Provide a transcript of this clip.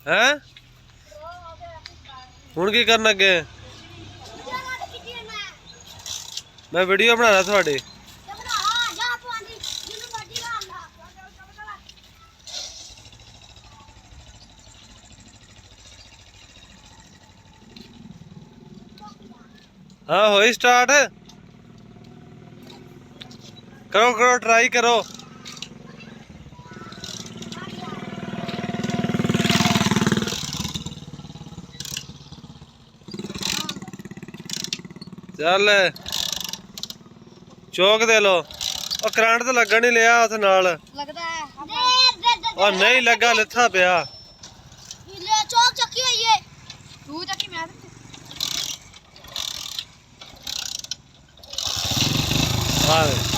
है हुण की करन अगे मैं वीडियो बनाना थोड़ी हाँ होई स्टार्ट करो करो ट्राई करो चल चौक दे लो और करंट तो लगन नहीं लिया उस नाल लगदा है और नहीं लगा लिथा पिया चौक चक्की हुई है तू चक्की मैं हाँ